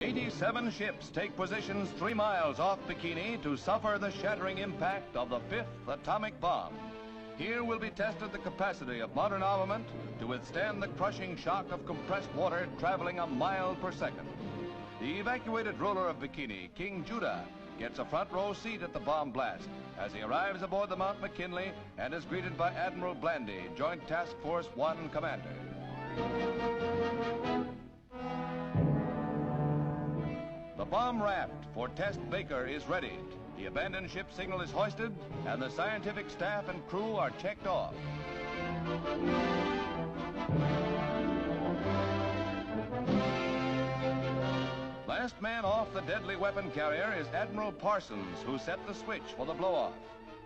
87 ships take positions 3 miles off Bikini to suffer the shattering impact of the 5th atomic bomb. Here will be tested the capacity of modern armament to withstand the crushing shock of compressed water traveling a mile per second. The evacuated ruler of Bikini, King Judah, gets a front row seat at the bomb blast as he arrives aboard the Mount McKinley and is greeted by Admiral Blandy, Joint Task Force 1 commander. The bomb raft for Test Baker is readied. The abandoned ship signal is hoisted, and the scientific staff and crew are checked off. Last man off the deadly weapon carrier is Admiral Parsons, who set the switch for the blow-off.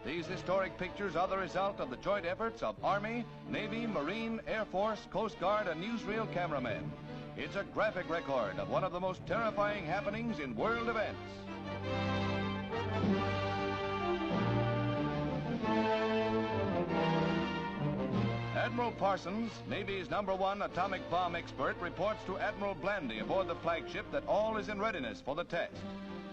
These historic pictures are the result of the joint efforts of Army, Navy, Marine, Air Force, Coast Guard, and newsreel cameramen. It's a graphic record of one of the most terrifying happenings in world events. Admiral Parsons, Navy's #1 atomic bomb expert, reports to Admiral Blandy aboard the flagship that all is in readiness for the test.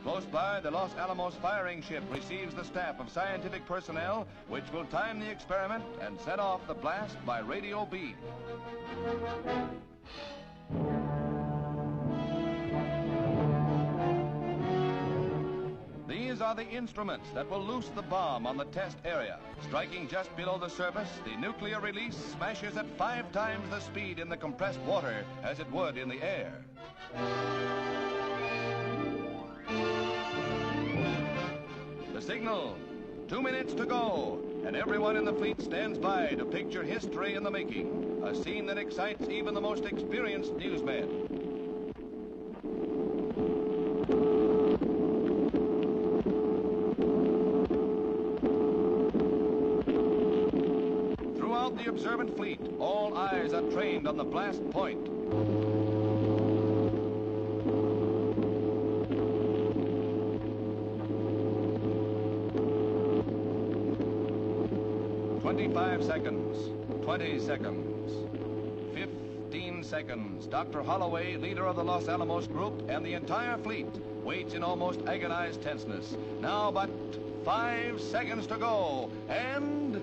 Close by, the Los Alamos firing ship receives the staff of scientific personnel, which will time the experiment and set off the blast by radio beam. These are the instruments that will loose the bomb on the test area. Striking just below the surface, the nuclear release smashes at 5 times the speed in the compressed water as it would in the air. The signal, 2 minutes to go, and everyone in the fleet stands by to picture history in the making, a scene that excites even the most experienced newsmen. Throughout the observant fleet, all eyes are trained on the blast point. "25 seconds, 20 seconds, 15 seconds. Dr. Holloway, leader of the Los Alamos group, and the entire fleet waits in almost agonized tenseness. Now but 5 seconds to go, and...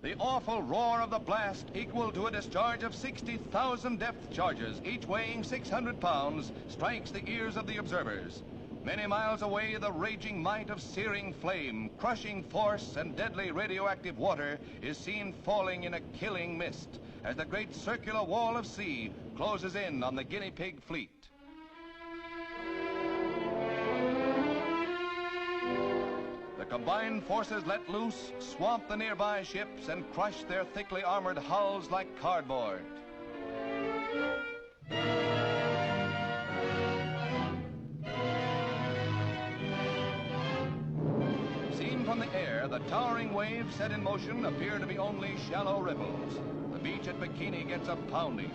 the awful roar of the blast, equal to a discharge of 60,000 depth charges, each weighing 600 pounds, strikes the ears of the observers. Many miles away, the raging might of searing flame, crushing force, and deadly radioactive water is seen falling in a killing mist as the great circular wall of sea closes in on the guinea pig fleet. The combined forces let loose, swamp the nearby ships, and crush their thickly armored hulls like cardboard. Seen from the air, the towering waves set in motion appear to be only shallow ripples. The beach at Bikini gets a pounding.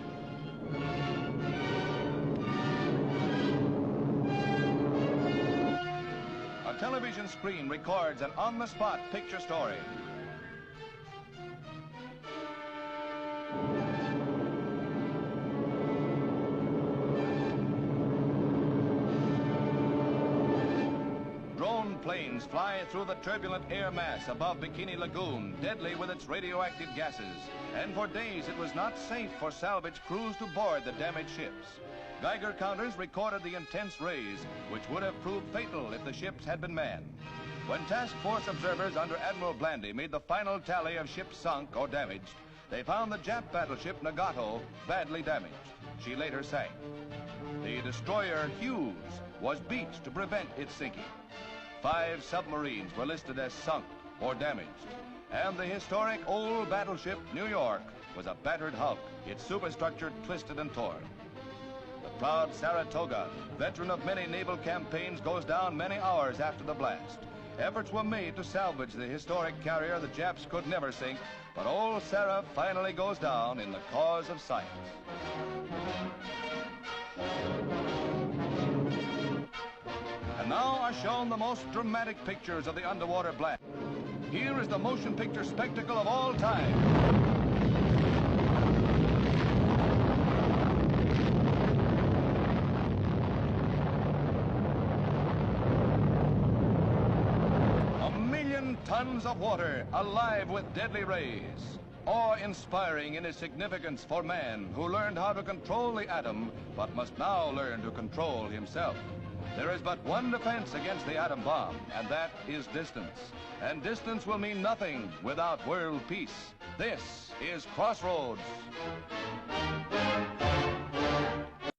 A television screen records an on-the-spot picture story. Drone planes fly through the turbulent air mass above Bikini Lagoon, deadly with its radioactive gases. And for days it was not safe for salvage crews to board the damaged ships. Geiger counters recorded the intense rays, which would have proved fatal if the ships had been manned. When task force observers under Admiral Blandy made the final tally of ships sunk or damaged, they found the Jap battleship Nagato badly damaged. She later sank. The destroyer Hughes was beached to prevent its sinking. 5 submarines were listed as sunk or damaged. And the historic old battleship New York was a battered hulk, its superstructure twisted and torn. The proud Saratoga, veteran of many naval campaigns, goes down many hours after the blast. Efforts were made to salvage the historic carrier the Japs could never sink, but old Sarah finally goes down in the cause of science. And now are shown the most dramatic pictures of the underwater blast. Here is the motion picture spectacle of all time. Tons of water alive with deadly rays. Awe-inspiring in its significance for man who learned how to control the atom, but must now learn to control himself. There is but one defense against the atom bomb, and that is distance. And distance will mean nothing without world peace. This is Crossroads.